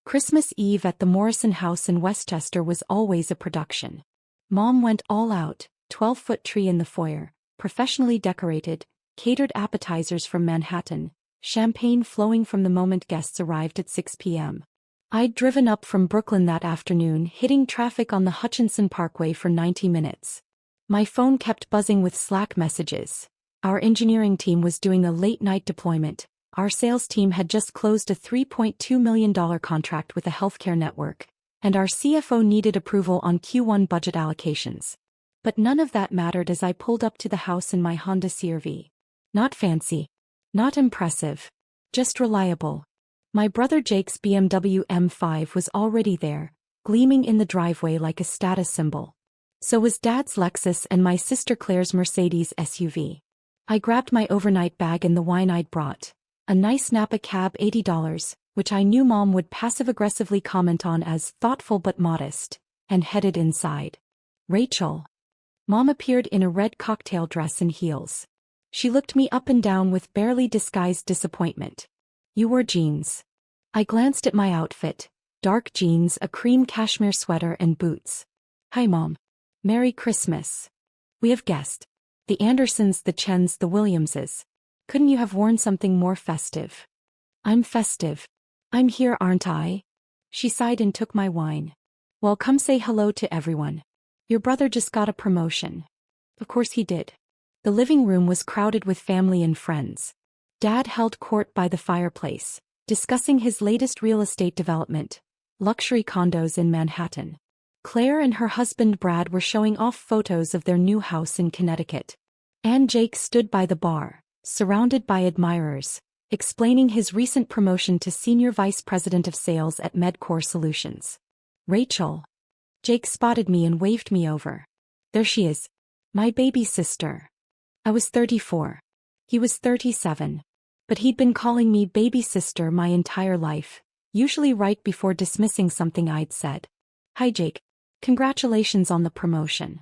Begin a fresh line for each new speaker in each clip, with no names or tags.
Christmas Eve at the Morrison House in Westchester was always a production. Mom went all out, 12-foot tree in the foyer, professionally decorated, catered appetizers from Manhattan, champagne flowing from the moment guests arrived at 6 p.m. I'd driven up from Brooklyn that afternoon, hitting traffic on the Hutchinson Parkway for 90 minutes. My phone kept buzzing with Slack messages. Our engineering team was doing a late-night deployment. Our sales team had just closed a $3.2 million contract with a healthcare network, and our CFO needed approval on Q1 budget allocations. But none of that mattered as I pulled up to the house in my Honda CR-V. Not fancy. Not impressive. Just reliable. My brother Jake's BMW M5 was already there, gleaming in the driveway like a status symbol. So was Dad's Lexus and my sister Claire's Mercedes SUV. I grabbed my overnight bag and the wine I'd brought. A nice Napa cab, $80, which I knew Mom would passive-aggressively comment on as thoughtful but modest, and headed inside. Rachel. Mom appeared in a red cocktail dress and heels. She looked me up and down with barely disguised disappointment. You wore jeans. I glanced at my outfit, dark jeans, a cream cashmere sweater and boots. Hi Mom. Merry Christmas. We have guests. The Andersons, the Chens, the Williamses. Couldn't you have worn something more festive? I'm festive. I'm here, aren't I? She sighed and took my wine. Well, come say hello to everyone. Your brother just got a promotion. Of course he did. The living room was crowded with family and friends. Dad held court by the fireplace, discussing his latest real estate development, luxury condos in Manhattan. Claire and her husband Brad were showing off photos of their new house in Connecticut. And Jake stood by the bar, surrounded by admirers, explaining his recent promotion to Senior Vice President of Sales at MedCore Solutions. Rachel. Jake spotted me and waved me over. There she is. My baby sister. I was 34. He was 37. But he'd been calling me baby sister my entire life, usually right before dismissing something I'd said. Hi Jake. Congratulations on the promotion.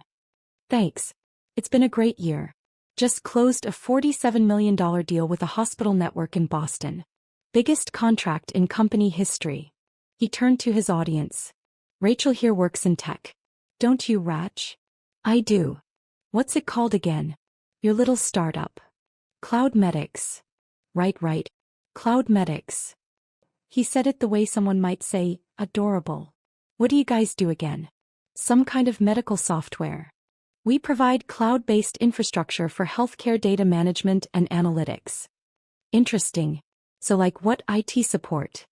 Thanks. It's been a great year. Just closed a $47 million deal with a hospital network in Boston. Biggest contract in company history. He turned to his audience. Rachel here works in tech. Don't you, Rach? I do. What's it called again? Your little startup. Cloud Medics. Right. Cloud Medics. He said it the way someone might say, adorable. What do you guys do again? Some kind of medical software. We provide cloud-based infrastructure for healthcare data management and analytics. Interesting. So like what IT support?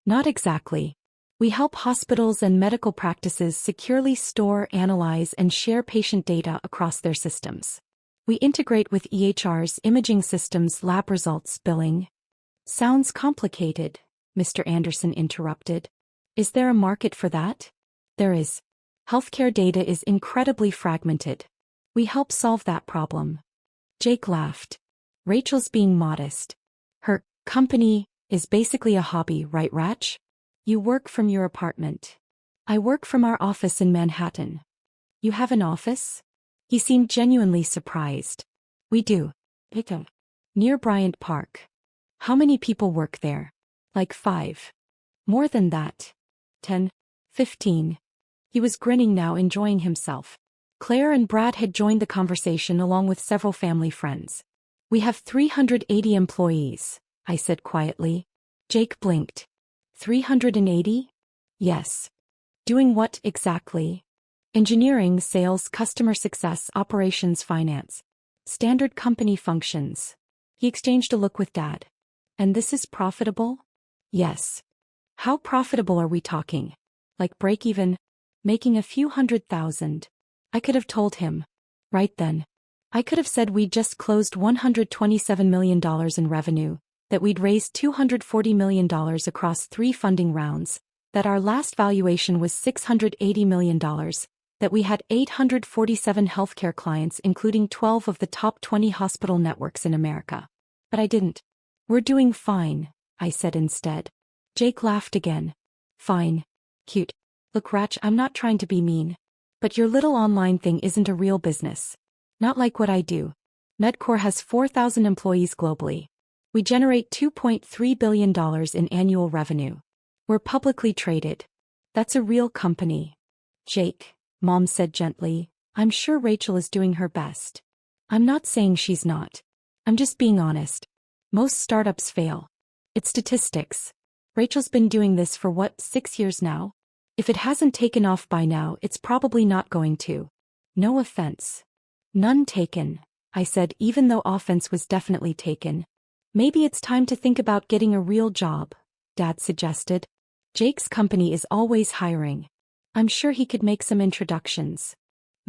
Not exactly. We help hospitals and medical practices securely store, analyze, and share patient data across their systems. We integrate with EHRs, imaging systems, lab results, billing. Sounds complicated, Mr. Anderson interrupted. Is there a market for that? There is. Healthcare data is incredibly fragmented. We help solve that problem. Jake laughed. Rachel's being modest. Her company is basically a hobby, right, Rach? You work from your apartment. I work from our office in Manhattan. You have an office? He seemed genuinely surprised. We do. Near Bryant Park. How many people work there? Like 5. More than that. 10. 15. He was grinning now, enjoying himself. Claire and Brad had joined the conversation along with several family friends. We have 380 employees, I said quietly. Jake blinked. 380? Yes. Doing what exactly? Engineering, sales, customer success, operations, finance. Standard company functions. He exchanged a look with Dad. And this is profitable? Yes. How profitable are we talking? Like break even? Making a few $100,000. I could have told him. Right then. I could have said we'd just closed $127 million in revenue, that we'd raised $240 million across 3 funding rounds, that our last valuation was $680 million, that we had 847 healthcare clients including 12 of the top 20 hospital networks in America. But I didn't. We're doing fine, I said instead. Jake laughed again. Fine. Cute. Look, Rach, I'm not trying to be mean. But your little online thing isn't a real business. Not like what I do. MedCore has 4,000 employees globally. We generate $2.3 billion in annual revenue. We're publicly traded. That's a real company. Jake, Mom said gently, I'm sure Rachel is doing her best. I'm not saying she's not. I'm just being honest. Most startups fail. It's statistics. Rachel's been doing this for 6 years now? If it hasn't taken off by now, it's probably not going to. No offense. None taken, I said, even though offense was definitely taken. Maybe it's time to think about getting a real job, Dad suggested. Jake's company is always hiring. I'm sure he could make some introductions.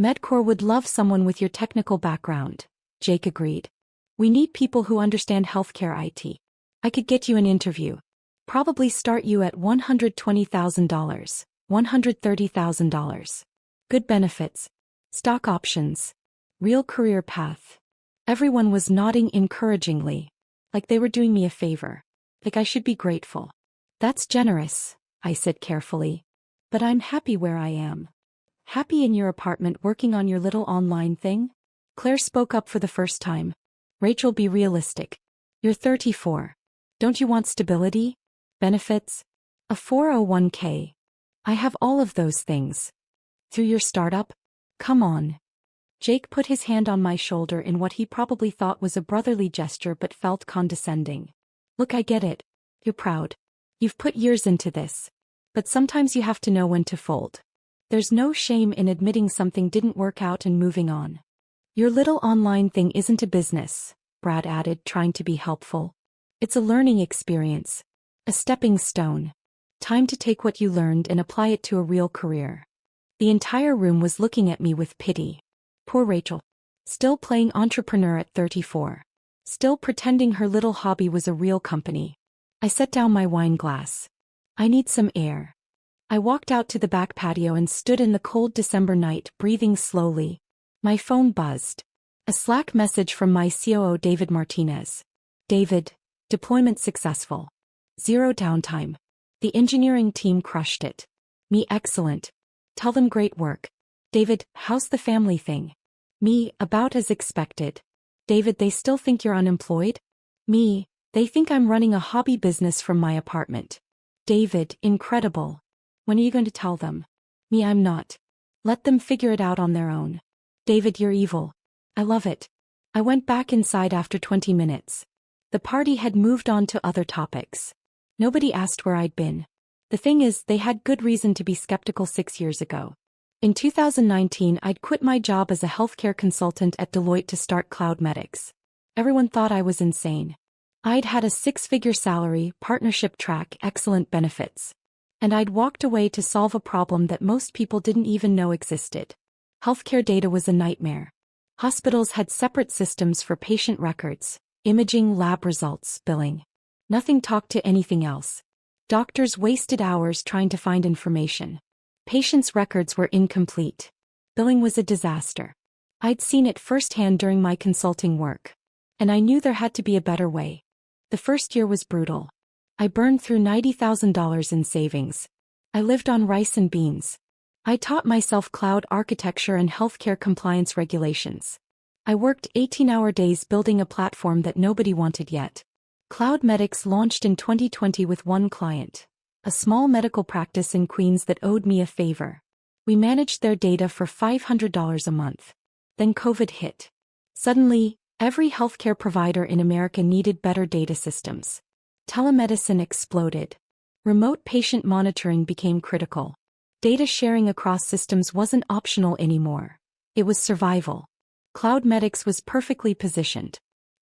Medcore would love someone with your technical background, Jake agreed. We need people who understand healthcare IT. I could get you an interview. Probably start you at $120,000, $130,000. Good benefits. Stock options. Real career path. Everyone was nodding encouragingly. Like they were doing me a favor. Like I should be grateful. That's generous, I said carefully. But I'm happy where I am. Happy in your apartment working on your little online thing? Claire spoke up for the first time. Rachel, be realistic. You're 34. Don't you want stability? Benefits? A 401k? I have all of those things. Through your startup? Come on. Jake put his hand on my shoulder in what he probably thought was a brotherly gesture but felt condescending. Look, I get it. You're proud. You've put years into this. But sometimes you have to know when to fold. There's no shame in admitting something didn't work out and moving on. Your little online thing isn't a business, Brad added, trying to be helpful. It's a learning experience. A stepping stone. Time to take what you learned and apply it to a real career. The entire room was looking at me with pity. Poor Rachel. Still playing entrepreneur at 34. Still pretending her little hobby was a real company. I set down my wine glass. I need some air. I walked out to the back patio and stood in the cold December night, breathing slowly. My phone buzzed. A Slack message from my COO David Martinez. David, deployment successful. 0 downtime. The engineering team crushed it. Me, excellent. Tell them great work. David, how's the family thing? Me, about as expected. David, they still think you're unemployed? Me, they think I'm running a hobby business from my apartment. David, incredible. When are you going to tell them? Me, I'm not. Let them figure it out on their own. David, you're evil. I love it. I went back inside after 20 minutes. The party had moved on to other topics. Nobody asked where I'd been. The thing is, they had good reason to be skeptical 6 years ago. In 2019, I'd quit my job as a healthcare consultant at Deloitte to start CloudMedics. Everyone thought I was insane. I'd had a 6-figure salary, partnership track, excellent benefits. And I'd walked away to solve a problem that most people didn't even know existed. Healthcare data was a nightmare. Hospitals had separate systems for patient records, imaging, lab results, billing. Nothing talked to anything else. Doctors wasted hours trying to find information. Patients' records were incomplete. Billing was a disaster. I'd seen it firsthand during my consulting work. And I knew there had to be a better way. The first year was brutal. I burned through $90,000 in savings. I lived on rice and beans. I taught myself cloud architecture and healthcare compliance regulations. I worked 18-hour days building a platform that nobody wanted yet. CloudMedics launched in 2020 with one client, a small medical practice in Queens that owed me a favor. We managed their data for $500 a month. Then COVID hit. Suddenly, every healthcare provider in America needed better data systems. Telemedicine exploded. Remote patient monitoring became critical. Data sharing across systems wasn't optional anymore. It was survival. CloudMedics was perfectly positioned.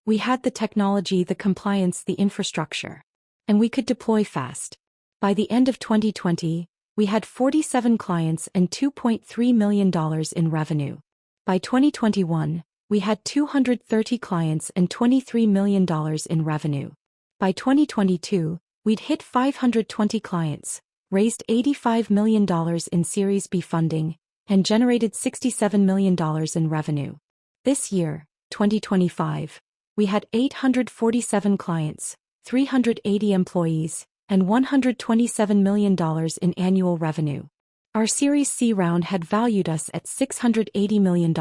We had the technology, the compliance, the infrastructure. And we could deploy fast. By the end of 2020, we had 47 clients and $2.3 million in revenue. By 2021, we had 230 clients and $23 million in revenue. By 2022, we'd hit 520 clients, raised $85 million in Series B funding, and generated $67 million in revenue. This year, 2025, we had 847 clients, 380 employees, and $127 million in annual revenue. Our Series C round had valued us at $680 million.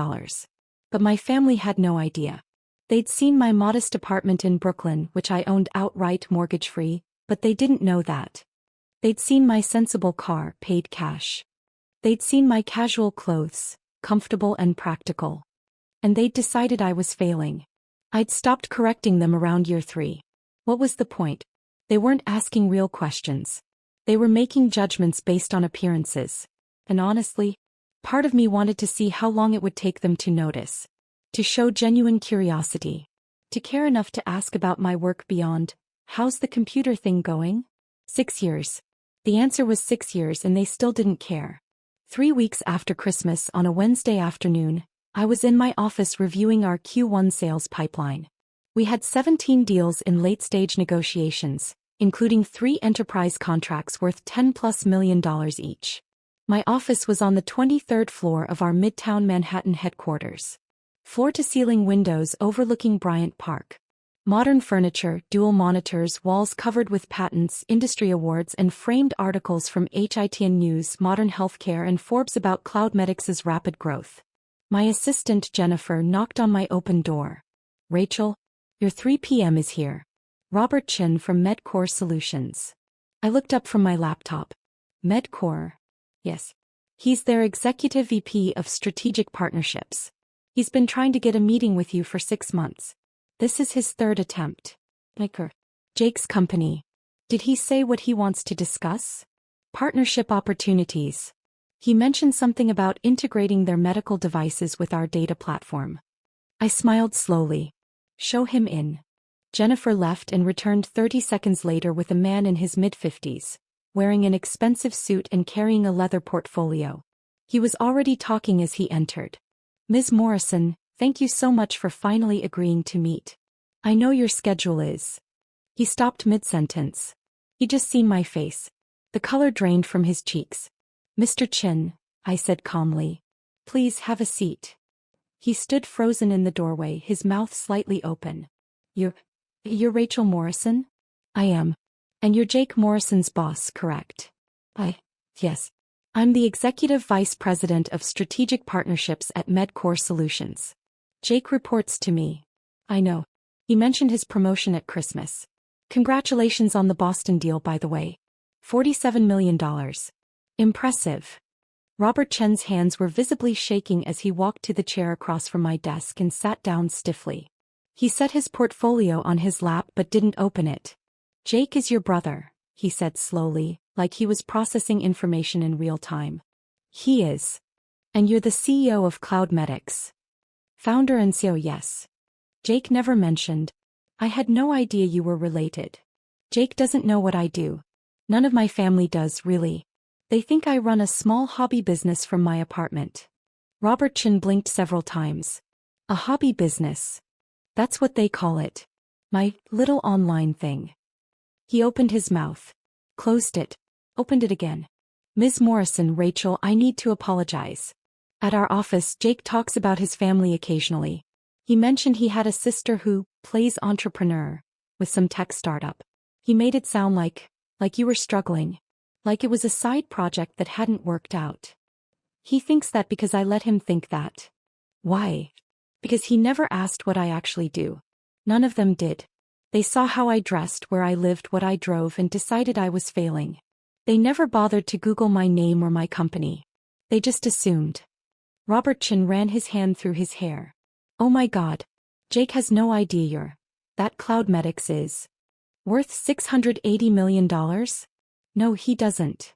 But my family had no idea. They'd seen my modest apartment in Brooklyn, which I owned outright mortgage-free, but they didn't know that. They'd seen my sensible car, paid cash. They'd seen my casual clothes, comfortable and practical. And they'd decided I was failing. I'd stopped correcting them around year 3. What was the point? They weren't asking real questions. They were making judgments based on appearances. And honestly, part of me wanted to see how long it would take them to notice. To show genuine curiosity. To care enough to ask about my work beyond, how's the computer thing going? 6 years. The answer was 6 years and they still didn't care. 3 weeks after Christmas on a Wednesday afternoon, I was in my office reviewing our Q1 sales pipeline. We had 17 deals in late-stage negotiations, including 3 enterprise contracts worth $10+ million each. My office was on the 23rd floor of our Midtown Manhattan headquarters. Floor-to-ceiling windows overlooking Bryant Park. Modern furniture, dual monitors, walls covered with patents, industry awards and framed articles from HITN News, Modern Healthcare and Forbes about CloudMedics's rapid growth. My assistant Jennifer knocked on my open door. "Rachel, your 3 p.m. is here. Robert Chin from MedCore Solutions." I looked up from my laptop. MedCore? Yes. He's their executive VP of Strategic Partnerships. He's been trying to get a meeting with you for 6 months. This is his 3rd attempt. Jake's company. Did he say what he wants to discuss? Partnership opportunities. He mentioned something about integrating their medical devices with our data platform. I smiled slowly. "Show him in." Jennifer left and returned 30 seconds later with a man in his mid-50s, wearing an expensive suit and carrying a leather portfolio. He was already talking as he entered. "Ms. Morrison, thank you so much for finally agreeing to meet. I know your schedule is." He stopped mid-sentence. He'd just seen my face. The color drained from his cheeks. "Mr. Chin," I said calmly. "Please have a seat." He stood frozen in the doorway, his mouth slightly open. You're Rachel Morrison?" "I am. And you're Jake Morrison's boss, correct?" Yes. I'm the Executive Vice President of Strategic Partnerships at MedCore Solutions. Jake reports to me." "I know. He mentioned his promotion at Christmas. Congratulations on the Boston deal, by the way. $47 million. Impressive." Robert Chen's hands were visibly shaking as he walked to the chair across from my desk and sat down stiffly. He set his portfolio on his lap but didn't open it. "Jake is your brother," he said slowly, like he was processing information in real time. "He is. And you're the CEO of CloudMedics." "Founder and CEO, yes." "Jake never mentioned. I had no idea you were related." "Jake doesn't know what I do. None of my family does, really. They think I run a small hobby business from my apartment." Robert Chin blinked several times. "A hobby business. That's what they call it. My little online thing." He opened his mouth. Closed it. Opened it again. "Ms. Morrison, Rachel, I need to apologize. At our office, Jake talks about his family occasionally. He mentioned he had a sister who plays entrepreneur with some tech startup. He made it sound like you were struggling. Like it was a side project that hadn't worked out. He thinks that because I let him think that." "Why?" "Because he never asked what I actually do. None of them did. They saw how I dressed, where I lived, what I drove, and decided I was failing. They never bothered to Google my name or my company. They just assumed." Robert Chin ran his hand through his hair. "Oh my God. Jake has no idea that CloudMedics is worth $680 million? No, he doesn't.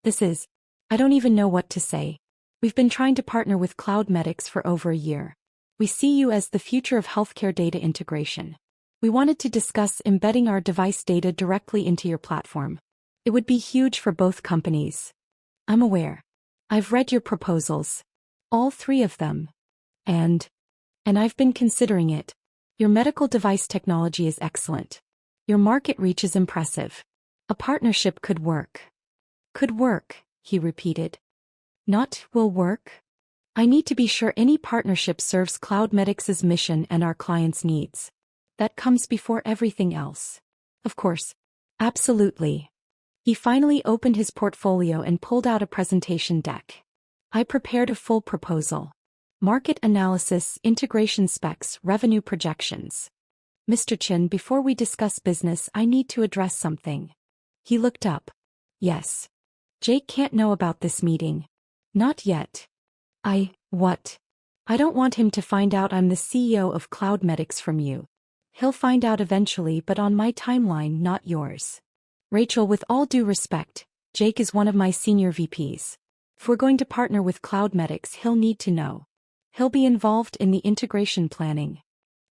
I don't even know what to say. We've been trying to partner with CloudMedics for over a year. We see you as the future of healthcare data integration. We wanted to discuss embedding our device data directly into your platform. It would be huge for both companies." "I'm aware. I've read your proposals. All 3 of them. And I've been considering it. Your medical device technology is excellent. Your market reach is impressive. A partnership could work." "Could work," he repeated. "Not will work. I need to be sure any partnership serves CloudMedics's mission and our clients' needs. That comes before everything else." "Of course. Absolutely." He finally opened his portfolio and pulled out a presentation deck. I prepared a full proposal. Market analysis, integration specs, revenue projections. "Mr. Chin, before we discuss business, I need to address something." He looked up. Yes. Jake can't know about this meeting. Not yet. What? I don't want him to find out I'm the CEO of Cloud Medics from you. He'll find out eventually, but on my timeline, not yours. Rachel, with all due respect, Jake is one of my senior VPs. If we're going to partner with Cloud Medics, he'll need to know. He'll be involved in the integration planning.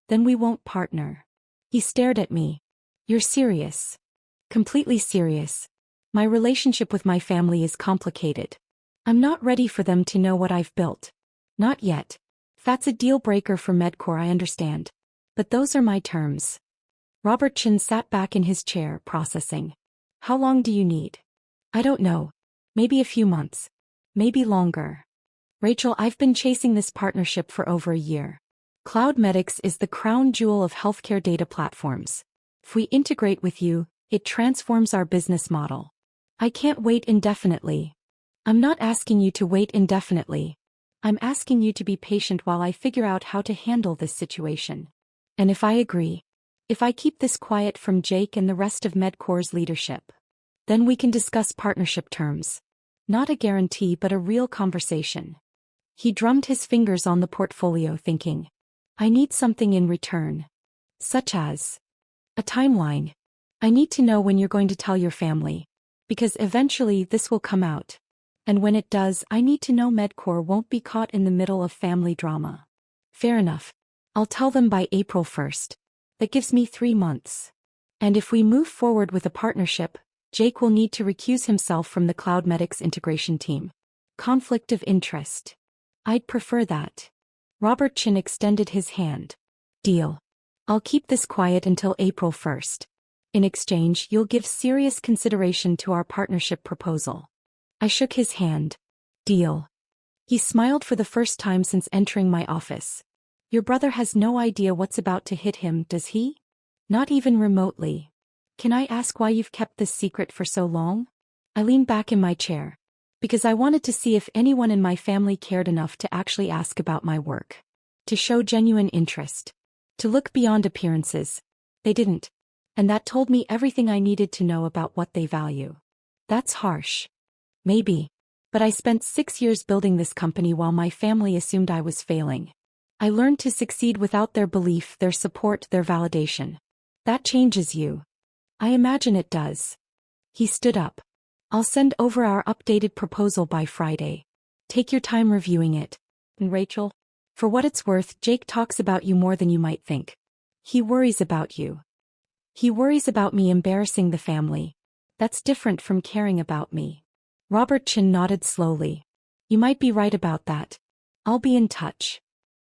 Then we won't partner. He stared at me. You're serious? Completely serious. My relationship with my family is complicated. I'm not ready for them to know what I've built. Not yet. That's a deal breaker for Medcore, I understand. But those are my terms. Robert Chin sat back in his chair, processing. How long do you need? I don't know. Maybe a few months. Maybe longer. Rachel, I've been chasing this partnership for over a year. Cloud Medics is the crown jewel of healthcare data platforms. If we integrate with you, it transforms our business model. I can't wait indefinitely. I'm not asking you to wait indefinitely. I'm asking you to be patient while I figure out how to handle this situation. And if I agree, if I keep this quiet from Jake and the rest of Medcore's leadership, then we can discuss partnership terms. Not a guarantee, but a real conversation. He drummed his fingers on the portfolio, thinking, I need something in return. Such as a timeline. I need to know when you're going to tell your family, because eventually this will come out. And when it does, I need to know Medcore won't be caught in the middle of family drama. Fair enough. I'll tell them by April 1st. That gives me 3 months. And if we move forward with a partnership, Jake will need to recuse himself from the Cloud Medics integration team. Conflict of interest. I'd prefer that. Robert Chin extended his hand. Deal. I'll keep this quiet until April 1st. In exchange, you'll give serious consideration to our partnership proposal. I shook his hand. Deal. He smiled for the first time since entering my office. Your brother has no idea what's about to hit him, does he? Not even remotely. Can I ask why you've kept this secret for so long? I leaned back in my chair. Because I wanted to see if anyone in my family cared enough to actually ask about my work. To show genuine interest. To look beyond appearances. They didn't. And that told me everything I needed to know about what they value. That's harsh. Maybe. But I spent 6 years building this company while my family assumed I was failing. I learned to succeed without their belief, their support, their validation. That changes you. I imagine it does. He stood up. I'll send over our updated proposal by Friday. Take your time reviewing it. And Rachel, for what it's worth, Jake talks about you more than you might think. He worries about you. He worries about me embarrassing the family. That's different from caring about me. Robert Chin nodded slowly. You might be right about that. I'll be in touch.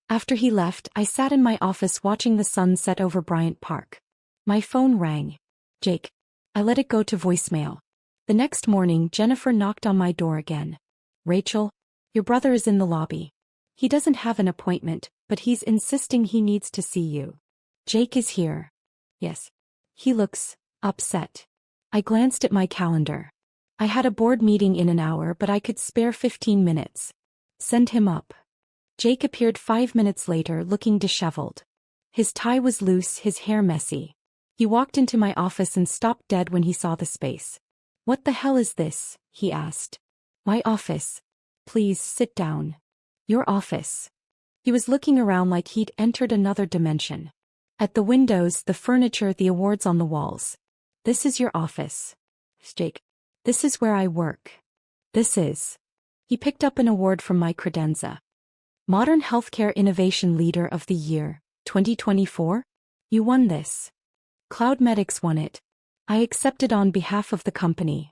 After he left, I sat in my office watching the sun set over Bryant Park. My phone rang. Jake. I let it go to voicemail. The next morning, Jennifer knocked on my door again. Rachel, your brother is in the lobby. He doesn't have an appointment, but he's insisting he needs to see you. Jake is here. Yes. He looks upset. I glanced at my calendar. I had a board meeting in an hour, but I could spare 15 minutes. Send him up. Jake appeared 5 minutes later, looking disheveled. His tie was loose, his hair messy. He walked into my office and stopped dead when he saw the space. What the hell is this? He asked. My office. Please, sit down. Your office. He was looking around like he'd entered another dimension. At the windows, the furniture, the awards on the walls. This is your office. Jake. This is where I work. This is. He picked up an award from my credenza. Modern Healthcare Innovation Leader of the Year, 2024? You won this. Cloud Medics won it. I accepted on behalf of the company.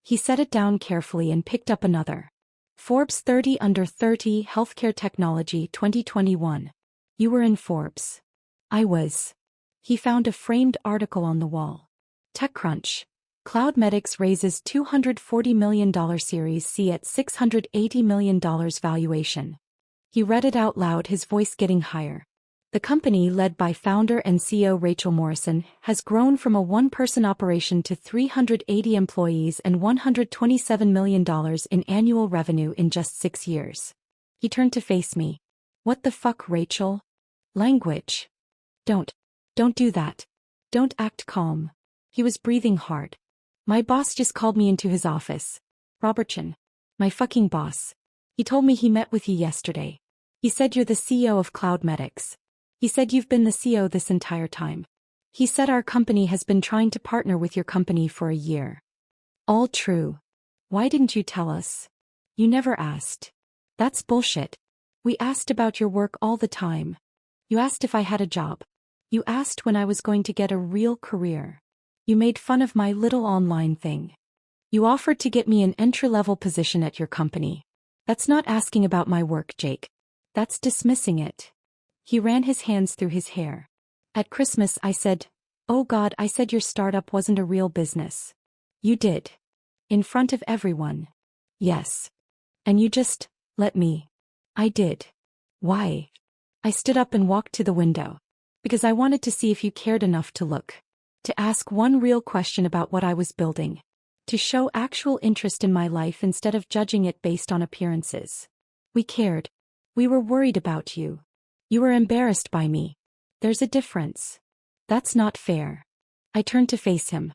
He set it down carefully and picked up another. Forbes 30 Under 30 Healthcare Technology 2021. You were in Forbes. I was. He found a framed article on the wall. TechCrunch. Cloud Medics raises $240 million Series C at $680 million valuation. He read it out loud, his voice getting higher. The company, led by founder and CEO Rachel Morrison, has grown from a one-person operation to 380 employees and $127 million in annual revenue in just 6 years. He turned to face me. What the fuck, Rachel? Language. Don't do that. Don't act calm. He was breathing hard. My boss just called me into his office. Robertson. My fucking boss. He told me he met with you yesterday. He said you're the CEO of CloudMedics. He said you've been the CEO this entire time. He said our company has been trying to partner with your company for a year. All true. Why didn't you tell us? You never asked. That's bullshit. We asked about your work all the time. You asked if I had a job. You asked when I was going to get a real career. You made fun of my little online thing. You offered to get me an entry-level position at your company. That's not asking about my work, Jake. That's dismissing it. He ran his hands through his hair. At Christmas I said, oh God, I said your startup wasn't a real business. You did. In front of everyone. Yes. And you just let me. I did. Why? I stood up and walked to the window. Because I wanted to see if you cared enough to look. To ask one real question about what I was building. To show actual interest in my life instead of judging it based on appearances. We cared. We were worried about you. You were embarrassed by me. There's a difference. That's not fair. I turned to face him.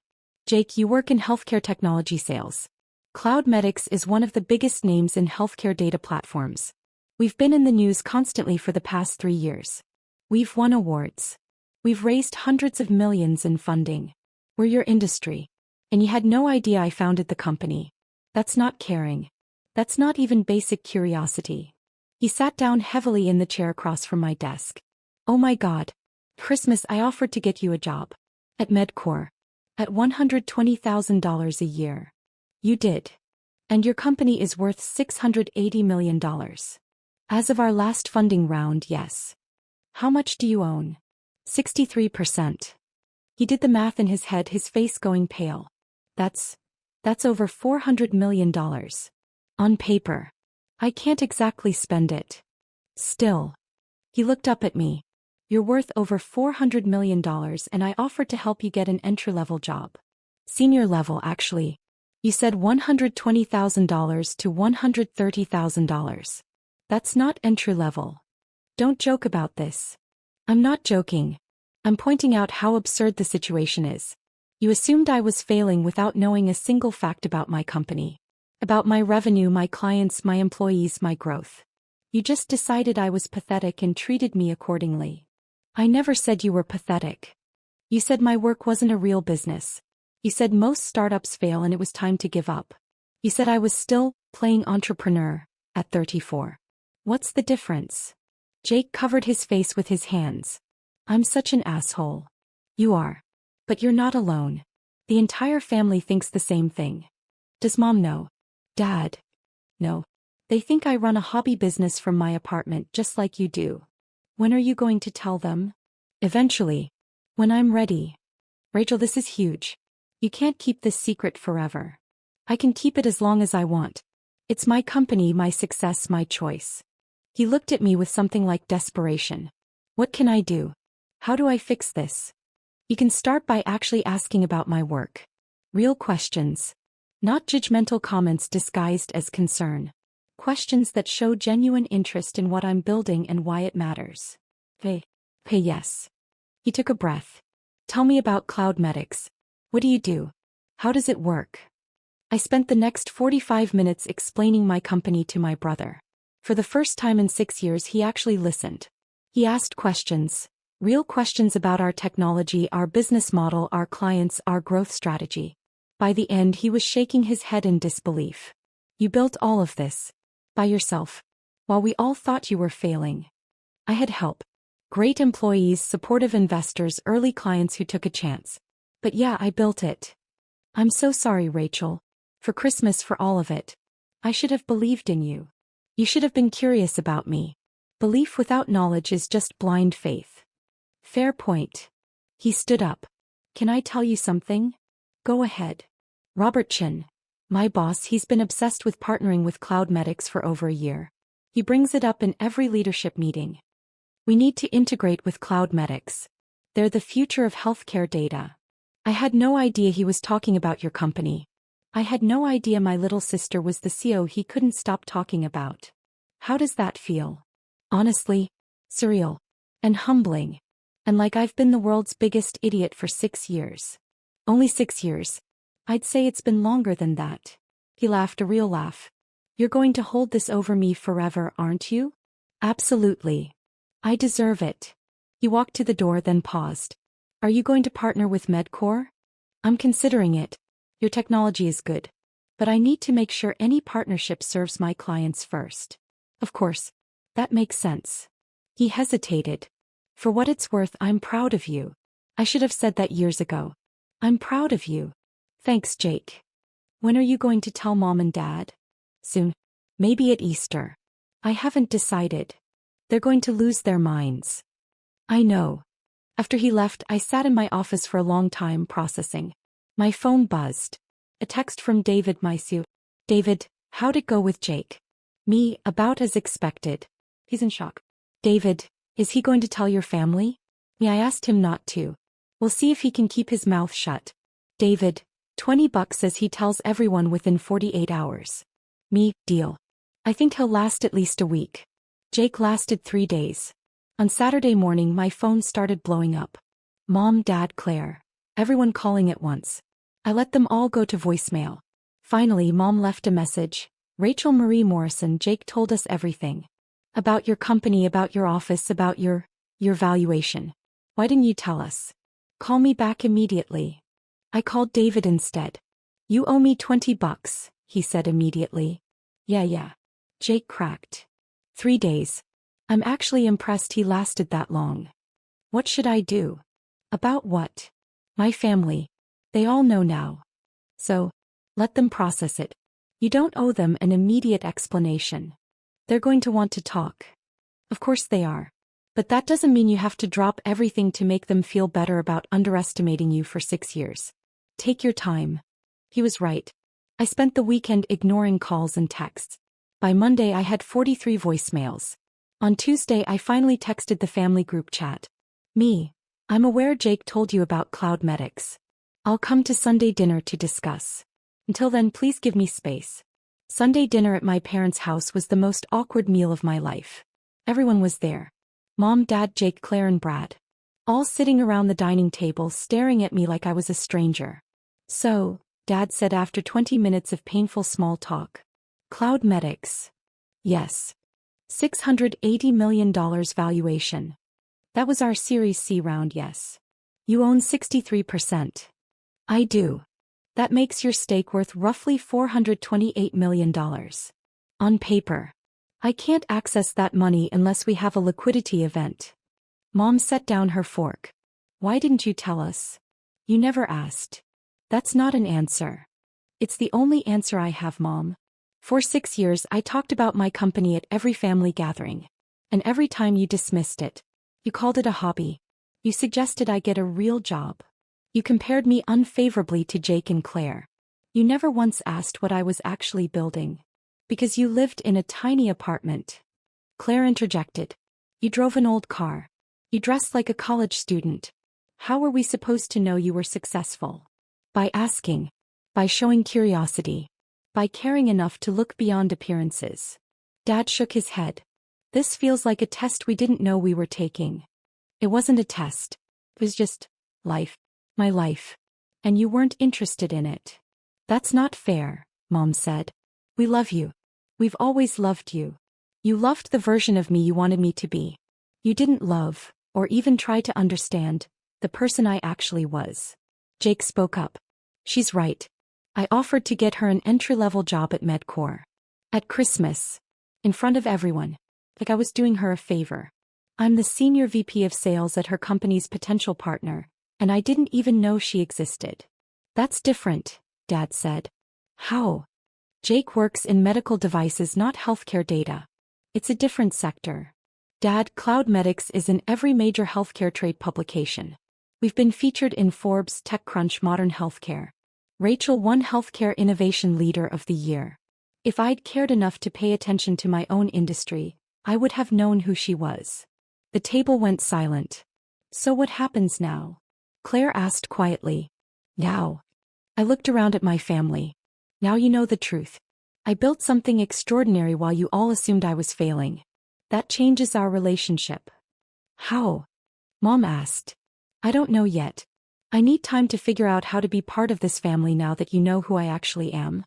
Jake, you work in healthcare technology sales. CloudMedics is one of the biggest names in healthcare data platforms. We've been in the news constantly for the past 3 years. We've won awards. We've raised hundreds of millions in funding. We're your industry. And you had no idea I founded the company. That's not caring. That's not even basic curiosity. He sat down heavily in the chair across from my desk. Oh my God. Christmas I offered to get you a job. At MedCore. At $120,000 a year. You did. And your company is worth $680 million. As of our last funding round, yes. How much do you own? 63%. He did the math in his head, his face going pale. That's over $400 million. On paper. I can't exactly spend it. Still. He looked up at me. You're worth over $400 million and I offered to help you get an entry-level job. Senior level, actually. You said $120,000 to $130,000. That's not entry-level. Don't joke about this. I'm not joking. I'm pointing out how absurd the situation is. You assumed I was failing without knowing a single fact about my company. About my revenue, my clients, my employees, my growth. You just decided I was pathetic and treated me accordingly. I never said you were pathetic. You said my work wasn't a real business. You said most startups fail and it was time to give up. You said I was still playing entrepreneur at 34. What's the difference? Jake covered his face with his hands. I'm such an asshole. You are. But you're not alone. The entire family thinks the same thing. Does Mom know? Dad? No. They think I run a hobby business from my apartment just like you do. When are you going to tell them? Eventually. When I'm ready. Rachel, this is huge. You can't keep this secret forever. I can keep it as long as I want. It's my company, my success, my choice. He looked at me with something like desperation. What can I do? How do I fix this? You can start by actually asking about my work. Real questions. Not judgmental comments disguised as concern. Questions that show genuine interest in what I'm building and why it matters. Hey, yes. He took a breath. Tell me about CloudMedics. What do you do? How does it work? I spent the next 45 minutes explaining my company to my brother. For the first time in 6 years he actually listened. He asked questions. Real questions about our technology, our business model, our clients, our growth strategy. By the end he was shaking his head in disbelief. You built all of this. By yourself. While we all thought you were failing. I had help. Great employees, supportive investors, early clients who took a chance. But yeah, I built it. I'm so sorry, Rachel. For Christmas, for all of it. I should have believed in you. You should have been curious about me. Belief without knowledge is just blind faith. Fair point. He stood up. Can I tell you something? Go ahead. Robert Chin. My boss, he's been obsessed with partnering with CloudMedics for over a year. He brings it up in every leadership meeting. We need to integrate with CloudMedics. They're the future of healthcare data. I had no idea he was talking about your company. I had no idea my little sister was the CEO he couldn't stop talking about. How does that feel? Honestly, surreal. And humbling. And like I've been the world's biggest idiot for 6 years. Only 6 years. I'd say it's been longer than that. He laughed a real laugh. You're going to hold this over me forever, aren't you? Absolutely. I deserve it. He walked to the door then paused. Are you going to partner with Medcore? I'm considering it. Your technology is good. But I need to make sure any partnership serves my clients first. Of course. That makes sense. He hesitated. For what it's worth, I'm proud of you. I should have said that years ago. I'm proud of you. Thanks, Jake. When are you going to tell Mom and Dad? Soon. Maybe at Easter. I haven't decided. They're going to lose their minds. I know. After he left, I sat in my office for a long time processing. My phone buzzed. A text from David Mysu. David, how'd it go with Jake? Me, about as expected. He's in shock. David, is he going to tell your family? Me, I asked him not to. We'll see if he can keep his mouth shut. David, $20 says he tells everyone within 48 hours. Me, deal. I think he'll last at least a week. Jake lasted 3 days. On Saturday morning my phone started blowing up. Mom, Dad, Claire. Everyone calling at once. I let them all go to voicemail. Finally Mom left a message. Rachel Marie Morrison, Jake told us everything. About your company, about your office, about your valuation. Why didn't you tell us? Call me back immediately. I called David instead. You owe me $20, he said immediately. Yeah. Jake cracked. 3 days. I'm actually impressed he lasted that long. What should I do? About what? My family. They all know now. So, let them process it. You don't owe them an immediate explanation. They're going to want to talk. Of course they are. But that doesn't mean you have to drop everything to make them feel better about underestimating you for 6 years. Take your time. He was right. I spent the weekend ignoring calls and texts. By Monday I had 43 voicemails. On Tuesday I finally texted the family group chat. Me. I'm aware Jake told you about Cloud Medics. I'll come to Sunday dinner to discuss. Until then, please give me space. Sunday dinner at my parents' house was the most awkward meal of my life. Everyone was there. Mom, Dad, Jake, Claire and Brad. All sitting around the dining table staring at me like I was a stranger. So, Dad said after 20 minutes of painful small talk. Cloud Medics. Yes. $680 million valuation. That was our Series C round, yes. You own 63%. I do. That makes your stake worth roughly $428 million. On paper. I can't access that money unless we have a liquidity event. Mom set down her fork. Why didn't you tell us? You never asked. That's not an answer. It's the only answer I have, Mom. For 6 years I talked about my company at every family gathering. And every time you dismissed it. You called it a hobby. You suggested I get a real job. You compared me unfavorably to Jake and Claire. You never once asked what I was actually building. Because you lived in a tiny apartment. Claire interjected. You drove an old car. You dressed like a college student. How were we supposed to know you were successful? By asking. By showing curiosity. By caring enough to look beyond appearances. Dad shook his head. This feels like a test we didn't know we were taking. It wasn't a test. It was just life. My life. And you weren't interested in it. That's not fair, Mom said. We love you. We've always loved you. You loved the version of me you wanted me to be. You didn't love, or even try to understand, the person I actually was. Jake spoke up. She's right. I offered to get her an entry-level job at Medcore. At Christmas. In front of everyone. Like I was doing her a favor. I'm the senior VP of sales at her company's potential partner, and I didn't even know she existed. That's different, Dad said. How? Jake works in medical devices, not healthcare data. It's a different sector. Dad, Cloud Medics is in every major healthcare trade publication. We've been featured in Forbes, TechCrunch, Modern Healthcare. Rachel won Healthcare Innovation Leader of the Year. If I'd cared enough to pay attention to my own industry, I would have known who she was. The table went silent. So what happens now? Claire asked quietly. Now. I looked around at my family. Now you know the truth. I built something extraordinary while you all assumed I was failing. That changes our relationship. How? Mom asked. I don't know yet. I need time to figure out how to be part of this family now that you know who I actually am.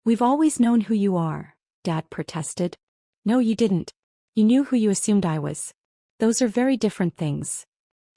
We've always known who you are, Dad protested. No, you didn't. You knew who you assumed I was. Those are very different things.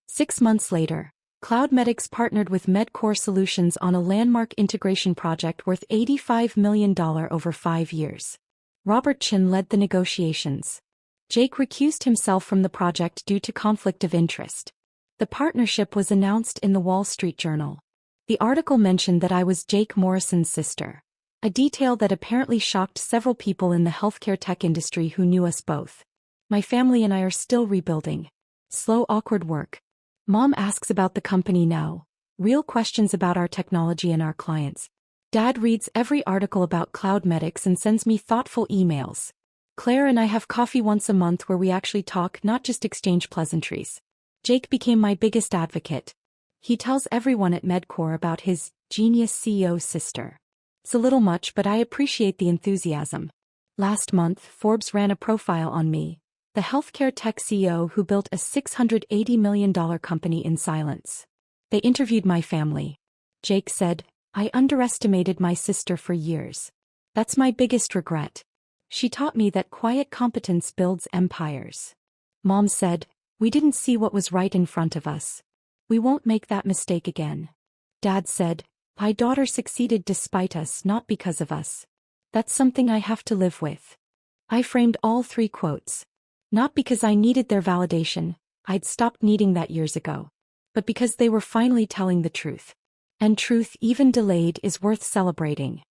6 months later, CloudMedix partnered with MedCore Solutions on a landmark integration project worth $85 million over 5 years. Robert Chin led the negotiations. Jake recused himself from the project due to conflict of interest. The partnership was announced in the Wall Street Journal. The article mentioned that I was Jake Morrison's sister, a detail that apparently shocked several people in the healthcare tech industry who knew us both. My family and I are still rebuilding. Slow, awkward work. Mom asks about the company now. Real questions about our technology and our clients. Dad reads every article about CloudMedix and sends me thoughtful emails. Claire and I have coffee once a month where we actually talk, not just exchange pleasantries. Jake became my biggest advocate. He tells everyone at MedCore about his genius CEO sister. It's a little much, but I appreciate the enthusiasm. Last month, Forbes ran a profile on me, the healthcare tech CEO who built a $680 million company in silence. They interviewed my family. Jake said, I underestimated my sister for years. That's my biggest regret. She taught me that quiet competence builds empires. Mom said, we didn't see what was right in front of us. We won't make that mistake again. Dad said, my daughter succeeded despite us, not because of us. That's something I have to live with. I framed all 3 quotes. Not because I needed their validation, I'd stopped needing that years ago. But because they were finally telling the truth. And truth, even delayed, is worth celebrating.